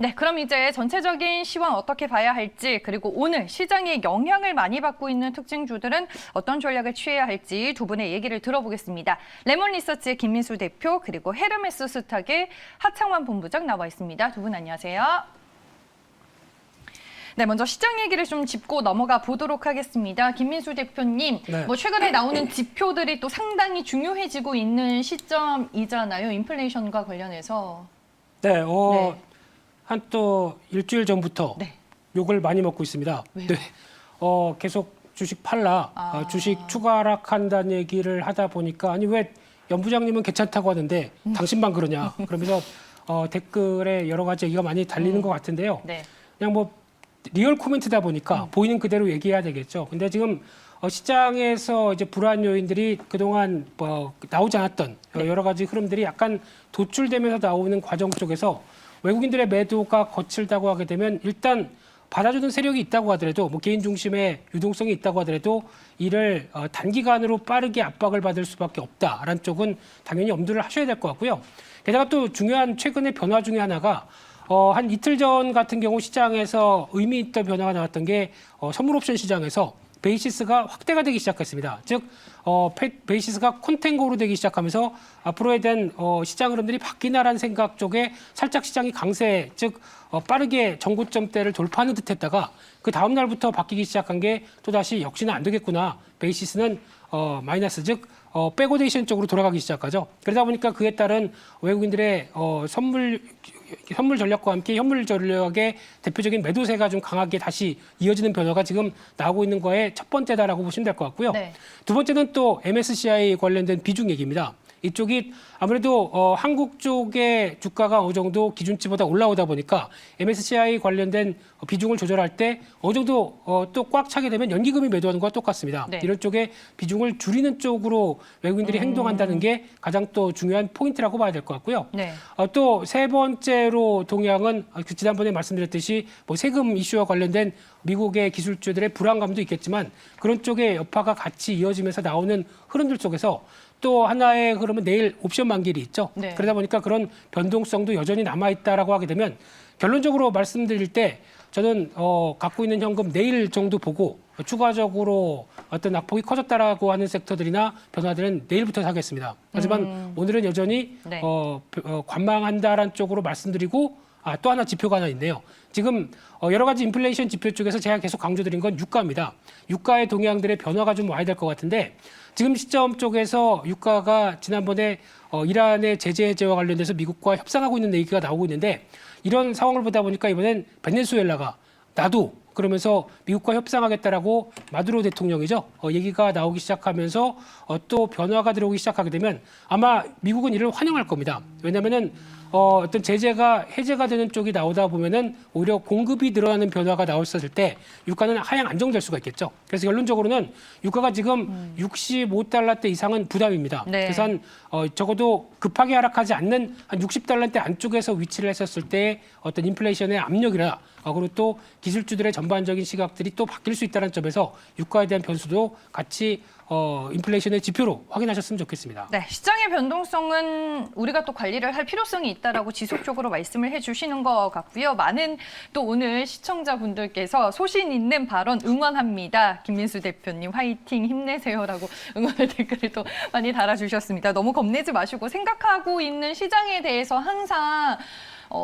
네, 그럼 이제 전체적인 시황 어떻게 봐야 할지, 그리고 오늘 시장에 영향을 많이 받고 있는 특징주들은 어떤 전략을 취해야 할지 두 분의 얘기를 들어보겠습니다. 레몬리서치의 김민수 대표, 그리고 헤르메스 스탁의 하창완 본부장 나와 있습니다. 두 분 안녕하세요. 네, 먼저 시장 얘기를 좀 짚고 넘어가 보도록 하겠습니다. 김민수 대표님, 네. 뭐 최근에 나오는 지표들이 또 상당히 중요해지고 있는 시점이잖아요. 인플레이션과 관련해서. 네, 네. 한 또 일주일 전부터 네. 욕을 많이 먹고 있습니다. 왜요? 네, 계속 주식 팔라, 주식 추가 하락한다는 얘기를 하다 보니까 아니 왜 연부장님은 괜찮다고 하는데 당신만 그러냐 그러면서 댓글에 여러 가지 얘기가 많이 달리는 것 같은데요. 네. 그냥 뭐 리얼 코멘트다 보니까 보이는 그대로 얘기해야 되겠죠. 근데 지금 시장에서 이제 불안 요인들이 그동안 나오지 않았던 여러 가지 흐름들이 약간 도출되면서 나오는 과정 속에서 외국인들의 매도가 거칠다고 하게 되면 일단 받아주는 세력이 있다고 하더라도 뭐 개인 중심의 유동성이 있다고 하더라도 이를 단기간으로 빠르게 압박을 받을 수밖에 없다라는 쪽은 당연히 염두를 하셔야 될 것 같고요. 게다가 또 중요한 최근의 변화 중에 하나가 한 이틀 전 같은 경우 시장에서 의미 있던 변화가 나왔던 게 선물 옵션 시장에서 베이시스가 확대가 되기 시작했습니다. 즉 베이시스가 콘탱고로 되기 시작하면서 앞으로에 대한 시장 흐름들이 바뀌나라는 생각 쪽에 살짝 시장이 강세, 즉 빠르게 전고점대를 돌파하는 듯했다가 그 다음 날부터 바뀌기 시작한 게 또다시 역시나 안 되겠구나. 베이시스는 마이너스, 즉 백오데이션 쪽으로 돌아가기 시작하죠. 그러다 보니까 그에 따른 외국인들의 선물 전략과 함께 현물 전략의 대표적인 매도세가 좀 강하게 다시 이어지는 변화가 지금 나오고 있는 거에 첫 번째다라고 보시면 될 것 같고요. 네. 두 번째는 또 MSCI 관련된 비중 얘기입니다. 이쪽이 아무래도 한국 쪽의 주가가 어느 정도 기준치보다 올라오다 보니까 MSCI 관련된 비중을 조절할 때 어느 정도 또 꽉 차게 되면 연기금이 매도하는 것과 똑같습니다. 네. 이런 쪽에 비중을 줄이는 쪽으로 외국인들이 행동한다는 게 가장 또 중요한 포인트라고 봐야 될 것 같고요. 네. 또 세 번째로 동향은 지난번에 말씀드렸듯이 뭐 세금 이슈와 관련된 미국의 기술주들의 불안감도 있겠지만 그런 쪽의 여파가 같이 이어지면서 나오는 흐름들 속에서 또 하나의 흐름은 내일 옵션 만기일이 있죠. 네. 그러다 보니까 그런 변동성도 여전히 남아있다라고 하게 되면 결론적으로 말씀드릴 때 저는 갖고 있는 현금 내일 정도 보고 추가적으로 어떤 낙폭이 커졌다라고 하는 섹터들이나 변화들은 내일부터 사겠습니다. 하지만 오늘은 여전히 네. 관망한다라는 쪽으로 말씀드리고 또 하나 지표가 하나 있네요. 지금 여러 가지 인플레이션 지표 쪽에서 제가 계속 강조드린 건 유가입니다. 유가의 동향들의 변화가 좀 와야 될 것 같은데 지금 시점 쪽에서 유가가 지난번에 이란의 제재 해제와 관련돼서 미국과 협상하고 있는 얘기가 나오고 있는데 이런 상황을 보다 보니까 이번엔 베네수엘라가 나도 그러면서 미국과 협상하겠다라고 마두로 대통령이죠. 얘기가 나오기 시작하면서 또 변화가 들어오기 시작하게 되면 아마 미국은 이를 환영할 겁니다. 왜냐하면은 어떤 제재가 해제가 되는 쪽이 나오다 보면은 오히려 공급이 늘어나는 변화가 나왔을 때 유가는 하향 안정될 수가 있겠죠. 그래서 결론적으로는 유가가 지금 65달러대 이상은 부담입니다. 네. 그래서 한 적어도 급하게 하락하지 않는 한 60달러대 안쪽에서 위치를 했었을 때 어떤 인플레이션의 압력이나 그리고 또 기술주들의 전반적인 시각들이 또 바뀔 수 있다는 점에서 유가에 대한 변수도 같이 인플레이션의 지표로 확인하셨으면 좋겠습니다. 네, 시장의 변동성은 우리가 또 관리를 할 필요성이 있다라고 지속적으로 말씀을 해주시는 것 같고요. 많은 또 오늘 시청자분들께서 소신 있는 발언 응원합니다. 김민수 대표님 화이팅 힘내세요라고 응원의 댓글을 또 많이 달아주셨습니다. 너무 겁내지 마시고 생각하고 있는 시장에 대해서 항상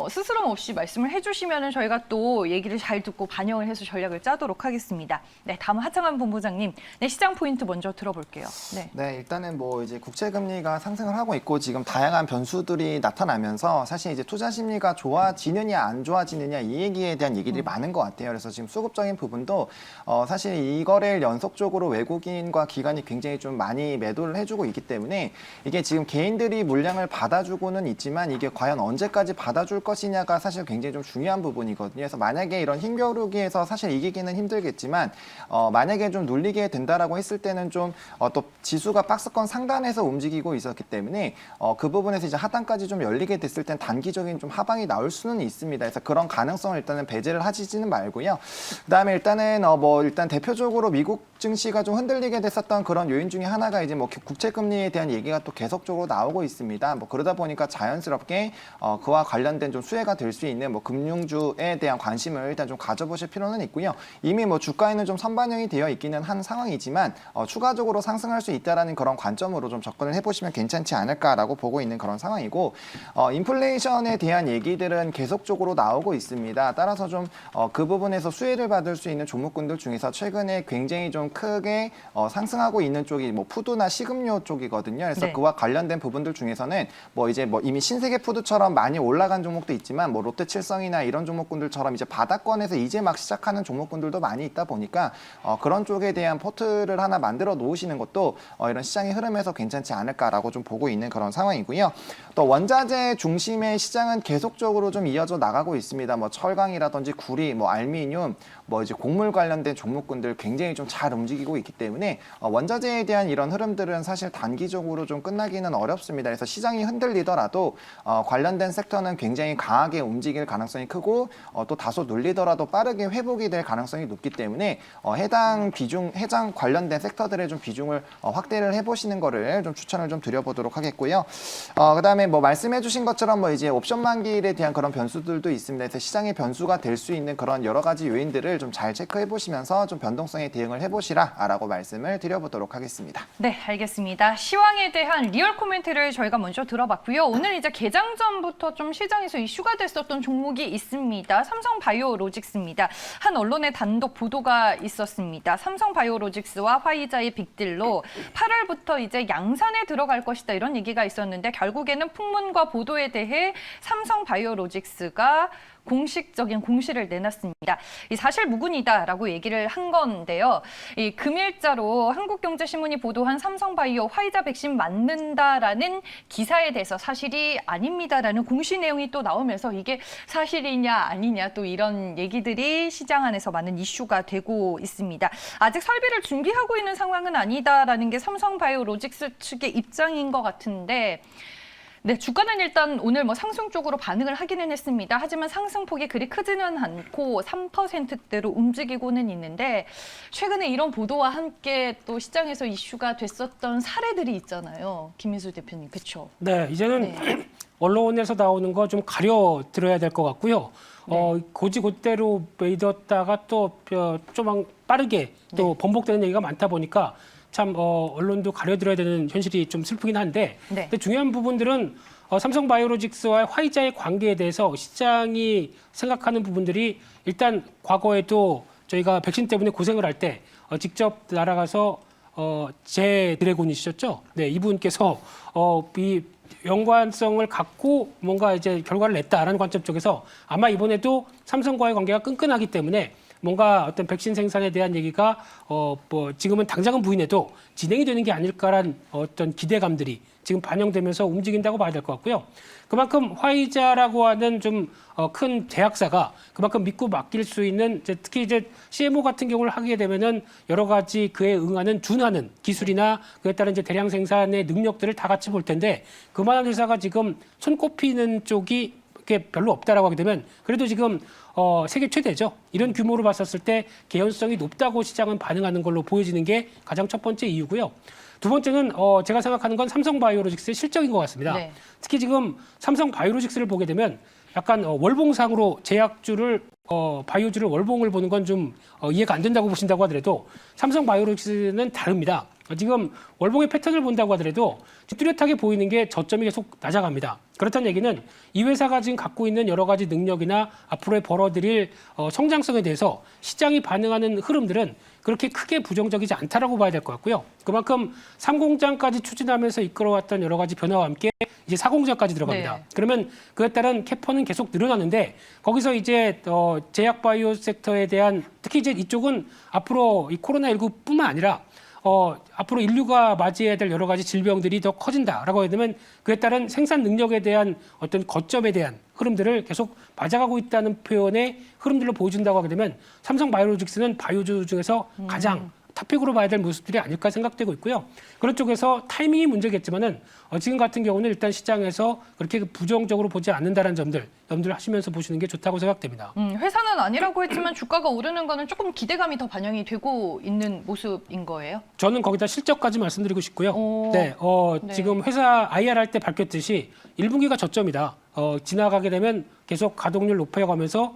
스스럼 없이 말씀을 해주시면 저희가 또 얘기를 잘 듣고 반영을 해서 전략을 짜도록 하겠습니다. 네, 다음 하창완 본부장님, 네, 시장 포인트 먼저 들어볼게요. 네. 네, 일단은 뭐 이제 국채 금리가 상승을 하고 있고 지금 다양한 변수들이 나타나면서 사실 이제 투자 심리가 좋아지느냐 안 좋아지느냐 이 얘기에 대한 얘기들이 많은 것 같아요. 그래서 지금 수급적인 부분도 사실 이거를 연속적으로 외국인과 기관이 굉장히 좀 많이 매도를 해주고 있기 때문에 이게 지금 개인들이 물량을 받아주고는 있지만 이게 과연 언제까지 받아줄 것이냐가 사실 굉장히 좀 중요한 부분이거든요. 그래서 만약에 이런 흰겨루기에서 사실 이기기는 힘들겠지만 만약에 좀 눌리게 된다라고 했을 때는 좀 또 지수가 박스권 상단에서 움직이고 있었기 때문에 그 부분에서 이제 하단까지 좀 열리게 됐을 땐 단기적인 좀 하방이 나올 수는 있습니다. 그래서 그런 가능성을 일단은 배제를 하지는 말고요. 그다음에 일단은 일단 대표적으로 미국 증시가 좀 흔들리게 됐었던 그런 요인 중에 하나가 이제 뭐 국채 금리에 대한 얘기가 또 계속적으로 나오고 있습니다. 뭐 그러다 보니까 자연스럽게 그와 관련된 좀 수혜가 될 수 있는 뭐 금융주에 대한 관심을 일단 좀 가져보실 필요는 있고요. 이미 뭐 주가에는 좀 선반영이 되어 있기는 한 상황이지만 추가적으로 상승할 수 있다라는 그런 관점으로 좀 접근을 해보시면 괜찮지 않을까라고 보고 있는 그런 상황이고, 인플레이션에 대한 얘기들은 계속적으로 나오고 있습니다. 따라서 좀 그 부분에서 수혜를 받을 수 있는 종목군들 중에서 최근에 굉장히 좀 크게 상승하고 있는 쪽이 뭐 푸드나 식음료 쪽이거든요. 그래서 네. 그와 관련된 부분들 중에서는 뭐 이제 뭐 이미 신세계 푸드처럼 많이 올라간 종목도 있지만 뭐 롯데칠성이나 이런 종목군들처럼 이제 바닥권에서 이제 막 시작하는 종목군들도 많이 있다 보니까 그런 쪽에 대한 포트를 하나 만들어 놓으시는 것도 이런 시장의 흐름에서 괜찮지 않을까라고 좀 보고 있는 그런 상황이고요. 또 원자재 중심의 시장은 계속적으로 좀 이어져 나가고 있습니다. 뭐 철강이라든지 구리, 뭐 알미늄, 뭐 이제 곡물 관련된 종목군들 굉장히 좀 잘 움직이고 있기 때문에 원자재에 대한 이런 흐름들은 사실 단기적으로 좀 끝나기는 어렵습니다. 그래서 시장이 흔들리더라도 관련된 섹터는 굉장히 강하게 움직일 가능성이 크고 또 다소 눌리더라도 빠르게 회복이 될 가능성이 높기 때문에 해당 관련된 섹터들의 좀 비중을 확대를 해보시는 거를 좀 추천을 좀 드려보도록 하겠고요. 그다음에 뭐 말씀해주신 것처럼 뭐 이제 옵션 만기일에 대한 그런 변수들도 있습니다. 그래서 시장의 변수가 될 수 있는 그런 여러 가지 요인들을 좀 잘 체크해 보시면서 좀 변동성에 대응을 해보시라라고 말씀을 드려보도록 하겠습니다. 네, 알겠습니다. 시황에 대한 리얼 코멘트를 저희가 먼저 들어봤고요. 오늘 이제 개장 전부터 좀 시장에서 이슈가 됐었던 종목이 있습니다. 삼성바이오로직스입니다. 한 언론의 단독 보도가 있었습니다. 삼성바이오로직스와 화이자의 빅딜로 8월부터 이제 양산에 들어갈 것이다 이런 얘기가 있었는데 결국에는 풍문과 보도에 대해 삼성바이오로직스가 공식적인 공시를 내놨습니다. 이 사실 무근이다라고 얘기를 한 건데요. 이 금일자로 한국경제신문이 보도한 삼성바이오 화이자 백신 맞는다라는 기사에 대해서 사실이 아닙니다라는 공시 내용이 또 나오면서 이게 사실이냐 아니냐 또 이런 얘기들이 시장 안에서 많은 이슈가 되고 있습니다. 아직 설비를 준비하고 있는 상황은 아니다라는 게 삼성바이오로직스 측의 입장인 것 같은데 네, 주가는 일단 오늘 뭐 상승 쪽으로 반응을 하기는 했습니다. 하지만 상승폭이 그리 크지는 않고 3%대로 움직이고는 있는데 최근에 이런 보도와 함께 또 시장에서 이슈가 됐었던 사례들이 있잖아요. 김민수 대표님, 그렇죠? 네, 이제는 네. 언론에서 나오는 거 좀 가려 들어야 될 것 같고요. 네. 곧이곧대로 믿었다가 또 좀 빠르게 또 번복되는 얘기가 많다 보니까 참 언론도 가려들어야 되는 현실이 좀 슬프긴 한데, 네. 근데 중요한 부분들은 삼성바이오로직스와 화이자의 관계에 대해서 시장이 생각하는 부분들이 일단 과거에도 저희가 백신 때문에 고생을 할 때 직접 날아가서 제 드래곤이셨죠? 네, 이분께서 이 연관성을 갖고 뭔가 이제 결과를 냈다라는 관점 쪽에서 아마 이번에도 삼성과의 관계가 끈끈하기 때문에 뭔가 어떤 백신 생산에 대한 얘기가 뭐 지금은 당장은 부인해도 진행이 되는 게 아닐까란 어떤 기대감들이 지금 반영되면서 움직인다고 봐야 될 것 같고요. 그만큼 화이자라고 하는 좀 큰 제약사가 그만큼 믿고 맡길 수 있는 특히 이제 CMO 같은 경우를 하게 되면은 여러 가지 그에 응하는 준하는 기술이나 그에 따른 이제 대량 생산의 능력들을 다 같이 볼 텐데 그만한 회사가 지금 손꼽히는 쪽이 게 별로 없다라고 하게 되면 그래도 지금 세계 최대죠. 이런 규모로 봤었을 때 개연성이 높다고 시장은 반응하는 걸로 보여지는 게 가장 첫 번째 이유고요. 두 번째는 제가 생각하는 건 삼성바이오로직스의 실적인 것 같습니다. 네. 특히 지금 삼성바이오로직스를 보게 되면 약간 월봉상으로 제약주를 바이오주를 월봉을 보는 건 좀 이해가 안 된다고 보신다고 하더라도 삼성바이오로직스는 다릅니다. 지금 월봉의 패턴을 본다고 하더라도 뚜렷하게 보이는 게 저점이 계속 낮아갑니다. 그렇다는 얘기는 이 회사가 지금 갖고 있는 여러 가지 능력이나 앞으로의 벌어들일 성장성에 대해서 시장이 반응하는 흐름들은 그렇게 크게 부정적이지 않다라고 봐야 될 것 같고요. 그만큼 3공장까지 추진하면서 이끌어왔던 여러 가지 변화와 함께 이제 4공장까지 들어갑니다. 네. 그러면 그에 따른 캐퍼는 계속 늘어나는데 거기서 이제 제약 바이오 섹터에 대한 특히 이제 이쪽은 앞으로 이 코로나19뿐만 아니라 앞으로 인류가 맞이해야 될 여러 가지 질병들이 더 커진다라고 하게 되면 그에 따른 생산 능력에 대한 어떤 거점에 대한 흐름들을 계속 맞아가고 있다는 표현의 흐름들로 보여준다고 하게 되면 삼성바이오로직스는 바이오주 중에서 가장 탑픽으로 봐야 될 모습들이 아닐까 생각되고 있고요. 그런 쪽에서 타이밍이 문제겠지만은 지금 같은 경우는 일단 시장에서 그렇게 부정적으로 보지 않는다는 점들 염두를 하시면서 보시는 게 좋다고 생각됩니다. 회사는 아니라고 했지만 주가가 오르는 거는 조금 기대감이 더 반영이 되고 있는 모습인 거예요? 저는 거기다 실적까지 말씀드리고 싶고요. 오, 네, 네. 지금 회사 IR 할 때 밝혔듯이 1분기가 저점이다. 지나가게 되면 계속 가동률 높여가면서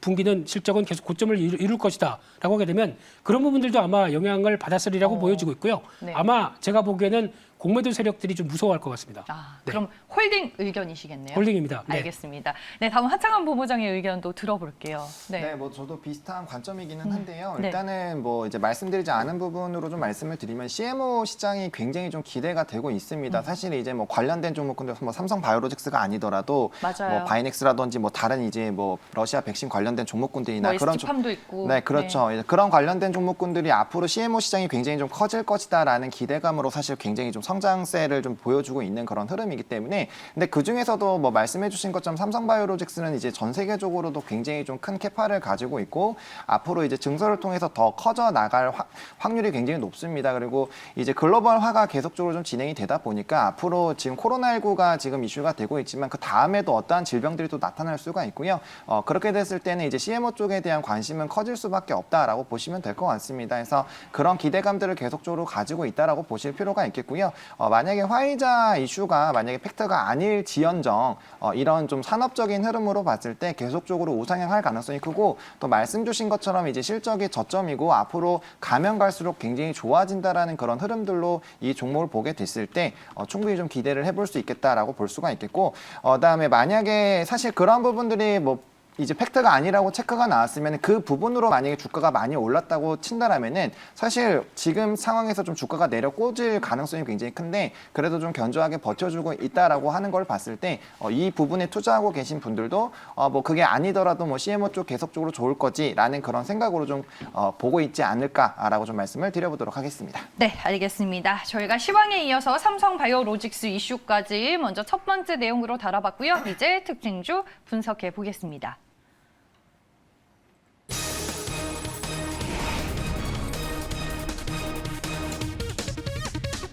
분기는 실적은 계속 고점을 이룰 것이다라고 하게 되면 그런 부분들도 아마 영향을 받았으리라고 보여지고 있고요. 네. 아마 제가 보기에는 공매도 세력들이 좀 무서워할 것 같습니다. 네. 그럼 홀딩 의견이시겠네요? 홀딩입니다. 네. 알겠습니다. 네, 다음 하창한 본부장의 의견도 들어볼게요. 네, 뭐 저도 비슷한 관점이기는 한데요. 네. 일단은 뭐 이제 말씀드리지 않은 부분으로 좀 말씀을 드리면 CMO 시장이 굉장히 좀 기대가 되고 있습니다. 사실 이제 뭐 관련된 종목군들 뭐 삼성 바이오로직스가 아니더라도 맞아요. 뭐 바이넥스라든지 뭐 다른 이제 뭐 러시아 백신 관련된 종목군들이나 뭐 그런 ST팜도 있고. 네, 그렇죠. 이제 그런 관련된 종목군들이 앞으로 CMO 시장이 굉장히 좀 커질 것이다라는 기대감으로 사실 굉장히 좀 성장세를 좀 보여주고 있는 그런 흐름이기 때문에 근데 그 중에서도 뭐 말씀해주신 것처럼 삼성바이오로직스는 이제 전 세계적으로도 굉장히 좀 큰 캐파를 가지고 있고 앞으로 이제 증설을 통해서 더 커져 나갈 확률이 굉장히 높습니다. 그리고 이제 글로벌화가 계속적으로 좀 진행이 되다 보니까 앞으로 지금 코로나19가 지금 이슈가 되고 있지만 그 다음에도 어떠한 질병들이 또 나타날 수가 있고요. 그렇게 됐을 때는 이제 CMO 쪽에 대한 관심은 커질 수밖에 없다라고 보시면 될 것 같습니다. 그래서 그런 기대감들을 계속적으로 가지고 있다라고 보실 필요가 있겠고요. 만약에 화이자 이슈가 만약에 팩트가 아닐지언정 이런 좀 산업적인 흐름으로 봤을 때 계속적으로 우상향할 가능성이 크고 또 말씀 주신 것처럼 이제 실적이 저점이고 앞으로 가면 갈수록 굉장히 좋아진다라는 그런 흐름들로 이 종목을 보게 됐을 때 충분히 좀 기대를 해볼 수 있겠다라고 볼 수가 있겠고 그다음에 만약에 사실 그런 부분들이 뭐 이제 팩트가 아니라고 체크가 나왔으면 그 부분으로 만약에 주가가 많이 올랐다고 친다라면은 사실 지금 상황에서 좀 주가가 내려 꽂을 가능성이 굉장히 큰데 그래도 좀 견조하게 버텨주고 있다라고 하는 걸 봤을 때 이 부분에 투자하고 계신 분들도 뭐 그게 아니더라도 뭐 CMO 쪽 계속적으로 좋을 거지라는 그런 생각으로 좀 보고 있지 않을까라고 좀 말씀을 드려보도록 하겠습니다. 네, 알겠습니다. 저희가 시황에 이어서 삼성바이오로직스 이슈까지 먼저 첫 번째 내용으로 다뤄봤고요. 이제 특징주 분석해 보겠습니다.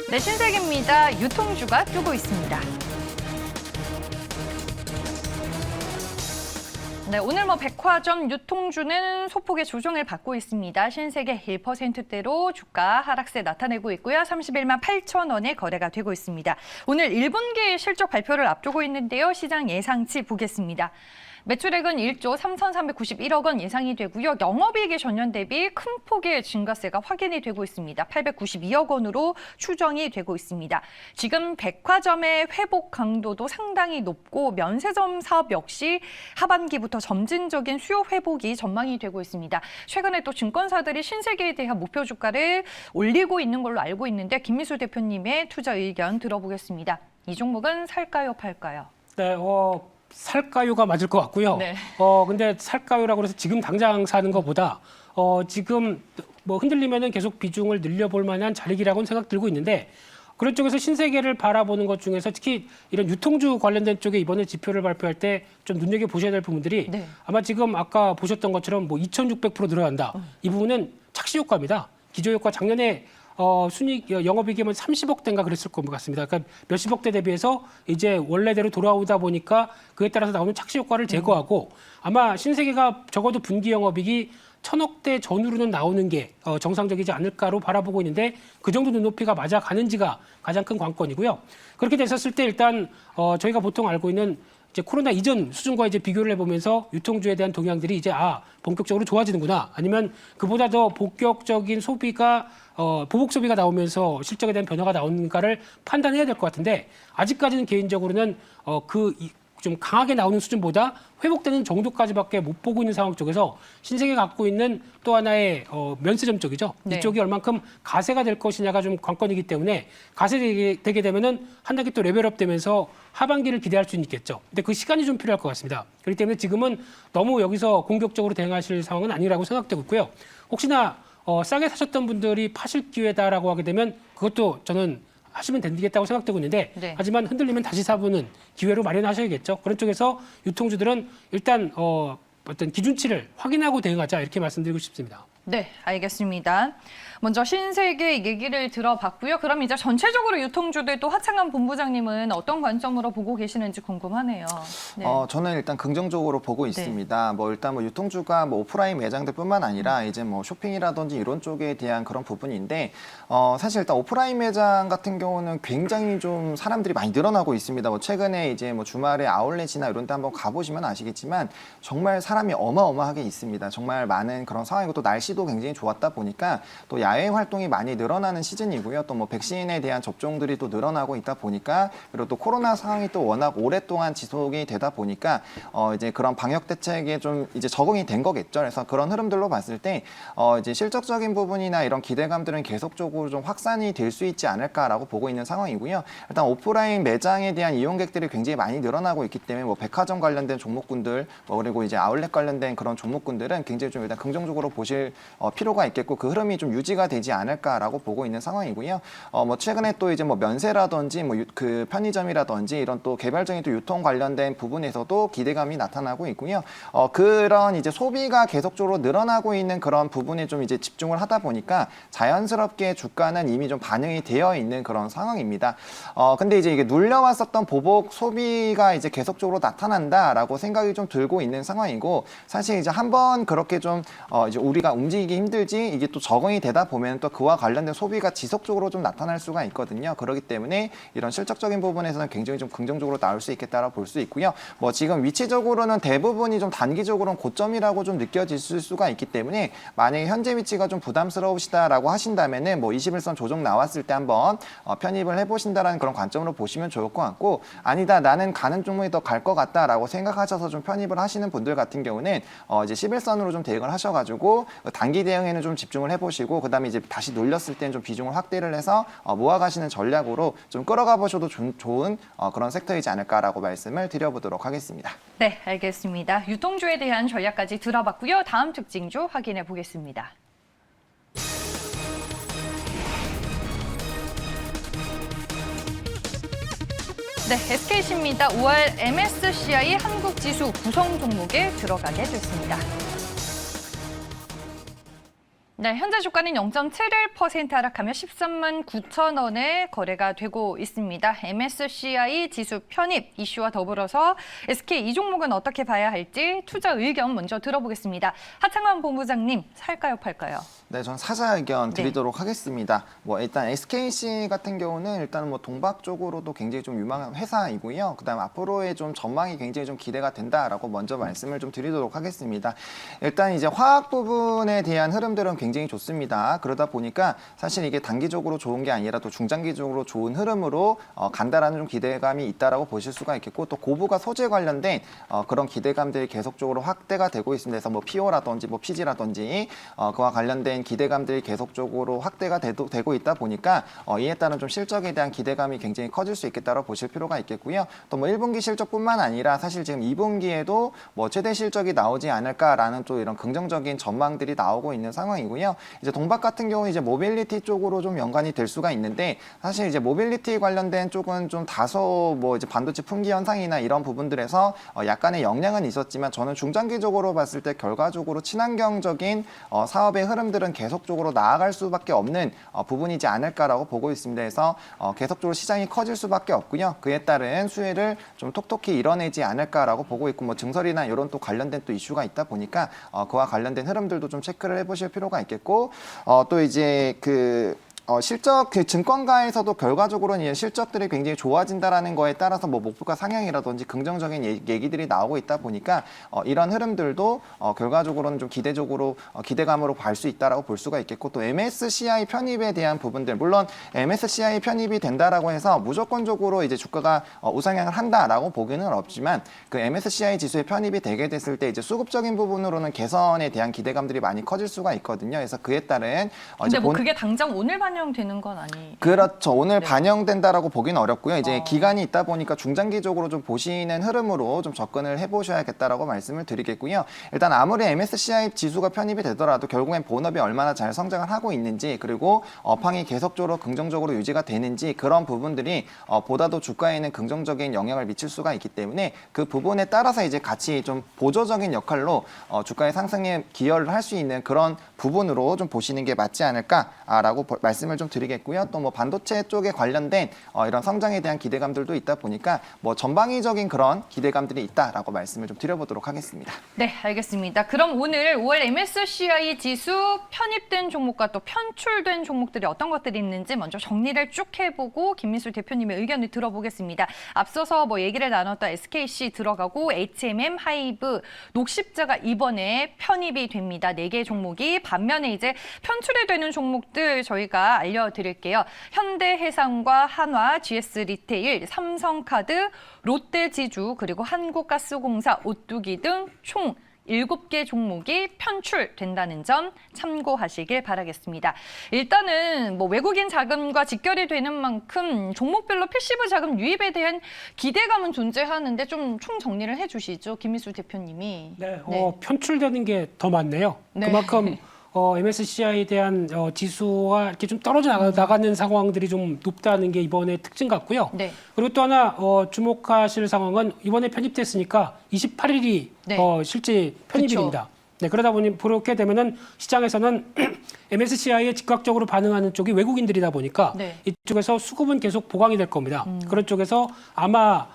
네, 신세계입니다. 유통주가 뜨고 있습니다. 네, 오늘 백화점 유통주는 소폭의 조정을 받고 있습니다. 신세계 1%대로 주가 하락세 나타내고 있고요. 31만 8천 원에 거래가 되고 있습니다. 오늘 1분기 실적 발표를 앞두고 있는데요. 시장 예상치 보겠습니다. 매출액은 1조 3,391억 원 예상이 되고요. 영업이익이 전년 대비 큰 폭의 증가세가 확인이 되고 있습니다. 892억 원으로 추정이 되고 있습니다. 지금 백화점의 회복 강도도 상당히 높고 면세점 사업 역시 하반기부터 점진적인 수요 회복이 전망이 되고 있습니다. 최근에 또 증권사들이 신세계에 대한 목표 주가를 올리고 있는 걸로 알고 있는데 김미수 대표님의 투자 의견 들어보겠습니다. 이 종목은 살까요, 팔까요? 네, 살까요가 맞을 것 같고요. 네. 근데 살까요라고 해서 지금 당장 사는 것보다 지금 뭐 흔들리면은 계속 비중을 늘려볼 만한 자리라고는 생각 들고 있는데 그런 쪽에서 신세계를 바라보는 것 중에서 특히 이런 유통주 관련된 쪽에 이번에 지표를 발표할 때 좀 눈여겨 보셔야 될 부분들이 네. 아마 지금 아까 보셨던 것처럼 뭐 2,600% 늘어난다. 이 부분은 착시 효과입니다. 기저 효과 작년에 순이익 영업이익이면 30억 대인가 그랬을 것 같습니다. 그러니까 몇십억 대 대비해서 이제 원래대로 돌아오다 보니까 그에 따라서 나오는 착시 효과를 제거하고 아마 신세계가 적어도 분기 영업이익이 1,000억 대 전후로는 나오는 게 정상적이지 않을까로 바라보고 있는데 그 정도 눈높이가 맞아가는지가 가장 큰 관건이고요. 그렇게 됐었을 때 일단 저희가 보통 알고 있는 이제 코로나 이전 수준과 이제 비교를 해보면서 유통주에 대한 동향들이 이제 본격적으로 좋아지는구나 아니면 그보다 더 본격적인 소비가 보복 소비가 나오면서 실적에 대한 변화가 나오는가를 판단해야 될 것 같은데 아직까지는 개인적으로는 좀 강하게 나오는 수준보다 회복되는 정도까지밖에 못 보고 있는 상황 쪽에서 신세계가 갖고 있는 또 하나의 면세점 쪽이죠. 네. 이쪽이 얼만큼 가세가 될 것이냐가 좀 관건이기 때문에 가세되게 되면은 한 단계 또 레벨업 되면서 하반기를 기대할 수는 있겠죠. 근데 그 시간이 좀 필요할 것 같습니다. 그렇기 때문에 지금은 너무 여기서 공격적으로 대응하실 상황은 아니라고 생각되고 있고요. 혹시나 싸게 사셨던 분들이 파실 기회다라고 하게 되면 그것도 저는 하시면 되겠다고 생각되고 있는데 네. 하지만 흔들리면 다시 사보는 기회로 마련하셔야겠죠. 그런 쪽에서 유통주들은 일단 어떤 기준치를 확인하고 대응하자 이렇게 말씀드리고 싶습니다. 네, 알겠습니다. 먼저 신세계 얘기를 들어봤고요. 그럼 이제 전체적으로 유통주들 또 하창한 본부장님은 어떤 관점으로 보고 계시는지 궁금하네요. 네. 저는 일단 긍정적으로 보고 있습니다. 뭐 일단 뭐 유통주가 뭐 오프라인 매장들뿐만 아니라 이제 뭐 쇼핑이라든지 이런 쪽에 대한 그런 부분인데 사실 일단 오프라인 매장 같은 경우는 굉장히 좀 사람들이 많이 늘어나고 있습니다. 뭐 최근에 이제 뭐 주말에 아울렛이나 이런 데 한번 가보시면 아시겠지만 정말 사람이 어마어마하게 있습니다. 정말 많은 그런 상황이고 또 날씨도 굉장히 좋았다 보니까 또 야외 활동이 많이 늘어나는 시즌이고요. 또 뭐 백신에 대한 접종들이 또 늘어나고 있다 보니까 그리고 또 코로나 상황이 또 워낙 오랫동안 지속이 되다 보니까 이제 그런 방역 대책에 좀 이제 적응이 된 거겠죠. 그래서 그런 흐름들로 봤을 때 이제 실적적인 부분이나 이런 기대감들은 계속적으로 좀 확산이 될 수 있지 않을까라고 보고 있는 상황이고요. 일단 오프라인 매장에 대한 이용객들이 굉장히 많이 늘어나고 있기 때문에 뭐 백화점 관련된 종목군들 그리고 이제 아울렛 관련된 그런 종목군들은 굉장히 좀 일단 긍정적으로 보실 필요가 있겠고 그 흐름이 좀 유지가 되지 않을까라고 보고 있는 상황이고요. 뭐 최근에 또 이제 뭐 면세라든지 뭐 그 편의점이라든지 이런 또 개별적인 또 유통 관련된 부분에서도 기대감이 나타나고 있고요. 그런 이제 소비가 계속적으로 늘어나고 있는 그런 부분에 좀 이제 집중을 하다 보니까 자연스럽게 주가는 이미 좀 반영이 되어 있는 그런 상황입니다. 근데 이제 이게 눌려왔었던 보복 소비가 이제 계속적으로 나타난다라고 생각이 좀 들고 있는 상황이고 사실 이제 한번 그렇게 좀 이제 우리가 움직이기 힘들지 이게 또 적응이 되다 보면 또 그와 관련된 소비가 지속적으로 좀 나타날 수가 있거든요. 그렇기 때문에 이런 실적적인 부분에서는 굉장히 좀 긍정적으로 나올 수 있겠다라고 볼 수 있고요. 뭐 지금 위치적으로는 대부분이 좀 단기적으로는 고점이라고 좀 느껴질 수가 있기 때문에 만약에 현재 위치가 좀 부담스러우시다라고 하신다면은 뭐 21선 조정 나왔을 때 한번 편입을 해보신다라는 그런 관점으로 보시면 좋을 것 같고 아니다 나는 가는 종목이 더 갈 것 같다라고 생각하셔서 좀 편입을 하시는 분들 같은 경우는 이제 11선으로 좀 대응을 하셔가지고 단기 대응에는 좀 집중을 해보시고 그다음에 이제 다시 눌렸을 때는 좀 비중을 확대를 해서 모아가시는 전략으로 좀 끌어가 보셔도 좋은 그런 섹터이지 않을까라고 말씀을 드려보도록 하겠습니다. 네, 알겠습니다. 유통주에 대한 전략까지 들어봤고요. 다음 특징주 확인해 보겠습니다. 네, SKC입니다. 5월 MSCI 한국 지수 구성 종목에 들어가게 됐습니다. 네, 현재 주가는 0.71% 하락하며 13만 9천 원에 거래가 되고 있습니다. MSCI 지수 편입 이슈와 더불어서 SK 이 종목은 어떻게 봐야 할지 투자 의견 먼저 들어보겠습니다. 하창환 본부장님, 살까요, 팔까요? 네, 전 사자 의견 드리도록 하겠습니다. 뭐 일단 SKC 같은 경우는 일단 뭐 동박 쪽으로도 굉장히 좀 유망한 회사이고요. 그다음 앞으로의 좀 전망이 굉장히 좀 기대가 된다라고 먼저 말씀을 좀 드리도록 하겠습니다. 일단 이제 화학 부분에 대한 흐름들은 굉장히 좋습니다. 그러다 보니까 사실 이게 단기적으로 좋은 게 아니라 또 중장기적으로 좋은 흐름으로 간다라는 좀 기대감이 있다라고 보실 수가 있겠고 또 고부가 소재 관련된 그런 기대감들이 계속적으로 확대가 되고 있습니다. 그래서 뭐 PO라든지 뭐 PG라든지 그와 관련된 기대감들이 계속적으로 확대가 되고 있다 보니까 이에 따른 좀 실적에 대한 기대감이 굉장히 커질 수 있겠다고 보실 필요가 있겠고요. 또 뭐 1분기 실적뿐만 아니라 사실 지금 2분기에도 뭐 최대 실적이 나오지 않을까라는 또 이런 긍정적인 전망들이 나오고 있는 상황이고요. 이제 동박 같은 경우는 이제 모빌리티 쪽으로 좀 연관이 될 수가 있는데 사실 이제 모빌리티 관련된 쪽은 좀 다소 뭐 이제 반도체 품귀 현상이나 이런 부분들에서 약간의 영향은 있었지만 저는 중장기적으로 봤을 때 결과적으로 친환경적인 사업의 흐름들은 계속적으로 나아갈 수밖에 없는 부분이지 않을까라고 보고 있습니다. 그래서 계속적으로 시장이 커질 수밖에 없고요. 그에 따른 수혜를 좀 톡톡히 이뤄내지 않을까라고 보고 있고 뭐 증설이나 이런 또 관련된 또 이슈가 있다 보니까 그와 관련된 흐름들도 좀 체크를 해보실 필요가 있겠고 또 이제 실적 증권가에서도 결과적으로는 실적들이 굉장히 좋아진다라는 거에 따라서 뭐 목표가 상향이라든지 긍정적인 얘기들이 나오고 있다 보니까 이런 흐름들도 결과적으로는 좀 기대감으로 볼 수 있다라고 볼 수가 있겠고 또 MSCI 편입에 대한 부분들 물론 MSCI 편입이 된다라고 해서 무조건적으로 이제 주가가 우상향을 한다라고 보기는 없지만 그 MSCI 지수에 편입이 되게 됐을 때 이제 수급적인 부분으로는 개선에 대한 기대감들이 많이 커질 수가 있거든요. 그래서 그에 따른 근데 뭐 그게 당장 오늘 반영 반영되는 건 아니에요? 그렇죠. 오늘 네. 반영된다라고 보기는 어렵고요. 이제 기간이 있다 보니까 중장기적으로 좀 보시는 흐름으로 좀 접근을 해보셔야겠다라고 말씀을 드리겠고요. 일단 아무리 MSCI 지수가 편입이 되더라도 결국엔 본업이 얼마나 잘 성장을 하고 있는지 그리고 업황이 계속적으로 긍정적으로 유지가 되는지 그런 부분들이 보다도 주가에는 긍정적인 영향을 미칠 수가 있기 때문에 그 부분에 따라서 이제 같이 좀 보조적인 역할로 주가의 상승에 기여를 할 수 있는 그런 부분으로 좀 보시는 게 맞지 않을까라고 말씀을 좀 드리겠고요. 또 뭐 반도체 쪽에 관련된 이런 성장에 대한 기대감들도 있다 보니까 뭐 전방위적인 그런 기대감들이 있다라고 말씀을 좀 드려보도록 하겠습니다. 네, 알겠습니다. 그럼 오늘 5월 MSCI 지수 편입된 종목과 또 편출된 종목들이 어떤 것들이 있는지 먼저 정리를 쭉 해보고 김민수 대표님의 의견을 들어보겠습니다. 앞서서 뭐 얘기를 나눴던 SKC 들어가고 HMM, 하이브, 녹십자가 이번에 편입이 됩니다. 4개 종목이. 반면에 이제 편출이 되는 종목들 저희가 알려드릴게요. 현대해상과 한화, GS 리테일, 삼성카드, 롯데지주, 그리고 한국가스공사, 오뚜기 등 총 7개 종목이 편출된다는 점 참고하시길 바라겠습니다. 일단은 뭐 외국인 자금과 직결이 되는 만큼 종목별로 패시브 자금 유입에 대한 기대감은 존재하는데 좀 총 정리를 해주시죠, 김민수 대표님이. 네, 편출되는 게 더 많네요. 네. 그만큼 MSCI에 대한 지수와 이렇게 좀 떨어져 나가는 상황들이 좀 높다는 게 이번에 특징 같고요. 네. 그리고 또 하나 주목하실 상황은 이번에 편입됐으니까 28일이 네. 실제 편입일입니다. 네, 그러다 보니 그렇게 되면은 시장에서는 MSCI에 즉각적으로 반응하는 쪽이 외국인들이다 보니까 네. 이쪽에서 수급은 계속 보강이 될 겁니다. 그런 쪽에서 아마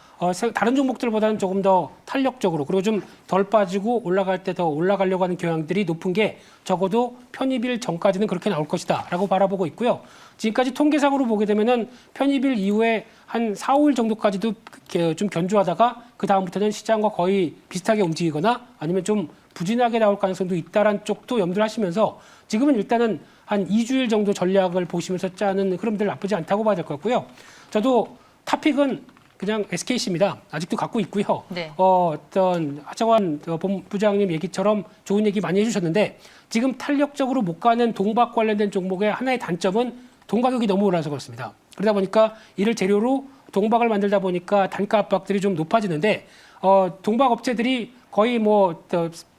다른 종목들보다는 조금 더 탄력적으로 그리고 좀 덜 빠지고 올라갈 때 더 올라가려고 하는 경향들이 높은 게 적어도 편입일 전까지는 그렇게 나올 것이다라고 바라보고 있고요. 지금까지 통계상으로 보게 되면은 편입일 이후에 한 4, 5일 정도까지도 좀 견조하다가 그 다음부터는 시장과 거의 비슷하게 움직이거나 아니면 좀 부진하게 나올 가능성도 있다라는 쪽도 염두를 하시면서 지금은 일단은 한 2주일 정도 전략을 보시면서 짜는 흐름들 나쁘지 않다고 봐야 될 것 같고요. 저도 탑픽은 그냥 SKC입니다. 아직도 갖고 있고요. 네. 어떤 하정환 본부장님 얘기처럼 좋은 얘기 많이 해주셨는데 지금 탄력적으로 못 가는 동박 관련된 종목의 하나의 단점은 동가격이 너무 올라서 그렇습니다. 그러다 보니까 이를 재료로 동박을 만들다 보니까 단가 압박들이 좀 높아지는데 동박 업체들이 거의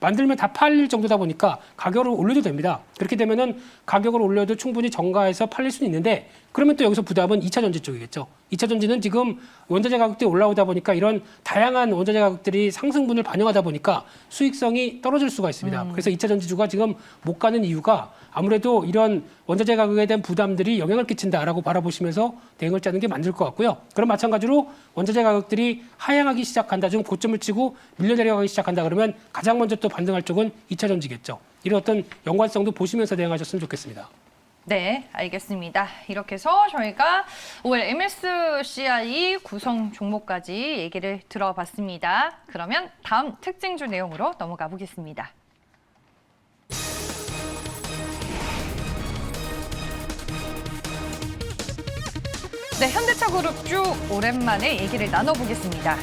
만들면 다 팔릴 정도다 보니까 가격을 올려도 됩니다. 그렇게 되면은 가격을 올려도 충분히 정가에서 팔릴 수는 있는데 그러면 또 여기서 부담은 2차 전지 쪽이겠죠. 2차 전지는 지금 원자재 가격들이 올라오다 보니까 이런 다양한 원자재 가격들이 상승분을 반영하다 보니까 수익성이 떨어질 수가 있습니다. 그래서 2차 전지주가 지금 못 가는 이유가 아무래도 이런 원자재 가격에 대한 부담들이 영향을 끼친다라고 바라보시면서 대응을 짜는 게 맞을 것 같고요. 그럼 마찬가지로 원자재 가격들이 하향하기 시작한다, 좀 고점을 치고 밀려 내려가기 시작한다 그러면 가장 먼저 또 반등할 쪽은 2차 전지겠죠. 이런 어떤 연관성도 보시면서 대응하셨으면 좋겠습니다. 네, 알겠습니다. 이렇게 해서 저희가 5월 MSCI 구성 종목까지 얘기를 들어봤습니다. 그러면 다음 특징주 내용으로 넘어가 보겠습니다. 네, 현대차 그룹 쭉 오랜만에 얘기를 나눠보겠습니다.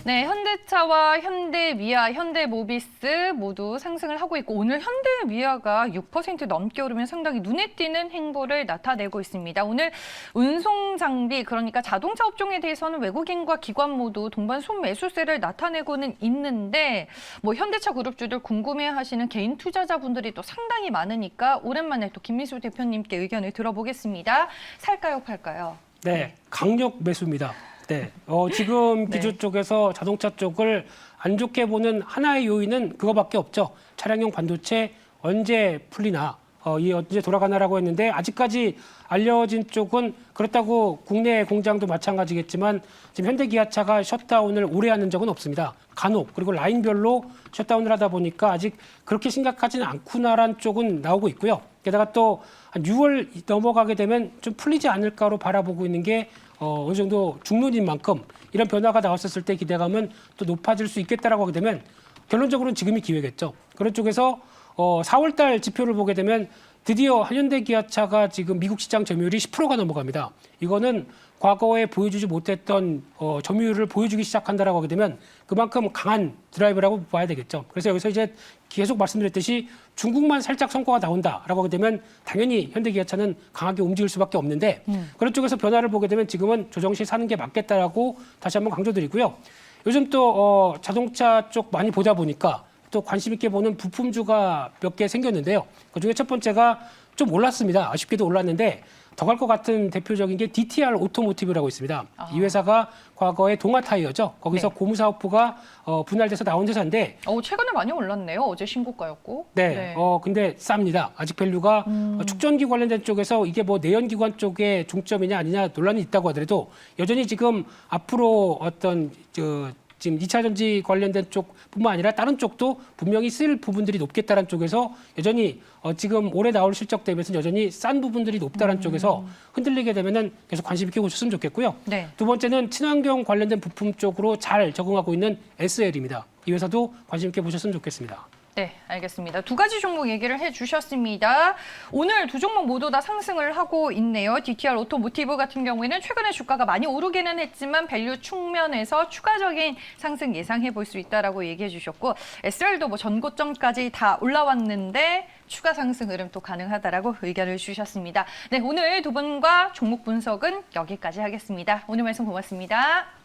네, 현대차와 현대미아, 현대모비스 모두 상승을 하고 있고 오늘 현대미아가 6% 넘게 오르면 상당히 눈에 띄는 행보를 나타내고 있습니다. 오늘 운송장비, 그러니까 자동차 업종에 대해서는 외국인과 기관 모두 동반 순매수세를 나타내고는 있는데 뭐 현대차 그룹주들 궁금해하시는 개인 투자자분들이 또 상당히 많으니까 오랜만에 또 김민수 대표님께 의견을 들어보겠습니다. 살까요, 팔까요? 네, 강력 매수입니다. 네, 지금 네. 기조 쪽에서 자동차 쪽을 안 좋게 보는 하나의 요인은 그거밖에 없죠. 차량용 반도체 언제 풀리나, 이 언제 돌아가나라고 했는데 아직까지 알려진 쪽은 그렇다고 국내 공장도 마찬가지겠지만 지금 현대기아차가 셧다운을 오래 하는 적은 없습니다. 간혹 그리고 라인별로 셧다운을 하다 보니까 아직 그렇게 심각하지는 않구나라는 쪽은 나오고 있고요. 게다가 또 한 6월 넘어가게 되면 좀 풀리지 않을까로 바라보고 있는 게 어느 정도 중론인 만큼 이런 변화가 나왔었을 때 기대감은 또 높아질 수 있겠다라고 하게 되면 결론적으로는 지금이 기회겠죠. 그런 쪽에서 4월달 지표를 보게 되면 드디어 현대기아차가 지금 미국 시장 점유율이 10%가 넘어갑니다. 이거는 과거에 보여주지 못했던 점유율을 보여주기 시작한다라고 하게 되면 그만큼 강한 드라이브라고 봐야 되겠죠. 그래서 여기서 이제 계속 말씀드렸듯이 중국만 살짝 성과가 나온다라고 하게 되면 당연히 현대기아차는 강하게 움직일 수밖에 없는데 그런 쪽에서 변화를 보게 되면 지금은 조정시 사는 게 맞겠다라고 다시 한번 강조드리고요. 요즘 또 자동차 쪽 많이 보다 보니까 또 관심 있게 보는 부품주가 몇 개 생겼는데요. 그중에 첫 번째가 좀 올랐습니다. 아쉽게도 올랐는데 더 갈 것 같은 대표적인 게 DTR 오토모티브라고 있습니다. 이 회사가 과거에 동아타이어죠. 거기서 네. 고무사업부가 분할돼서 나온 회사인데 최근에 많이 올랐네요. 어제 신고가였고. 네, 근데 쌉니다. 아직 밸류가 축전기 관련된 쪽에서 이게 뭐 내연기관 쪽에 중점이냐 아니냐 논란이 있다고 하더라도 여전히 지금 앞으로 어떤 지금 2차 전지 관련된 쪽뿐만 아니라 다른 쪽도 분명히 쓸 부분들이 높겠다는 쪽에서 여전히 지금 올해 나올 실적 대비해서 여전히 싼 부분들이 높다는 쪽에서 흔들리게 되면은 계속 관심 있게 보셨으면 좋겠고요. 네. 두 번째는 친환경 관련된 부품 쪽으로 잘 적응하고 있는 SL입니다. 이 회사도 관심 있게 보셨으면 좋겠습니다. 네, 알겠습니다. 두 가지 종목 얘기를 해주셨습니다. 오늘 두 종목 모두 다 상승을 하고 있네요. DTR 오토모티브 같은 경우에는 최근에 주가가 많이 오르기는 했지만 밸류 측면에서 추가적인 상승 예상해 볼 수 있다라고 얘기해 주셨고 SR도 뭐 전고점까지 다 올라왔는데 추가 상승 흐름 또 가능하다라고 의견을 주셨습니다. 네, 오늘 두 분과 종목 분석은 여기까지 하겠습니다. 오늘 말씀 고맙습니다.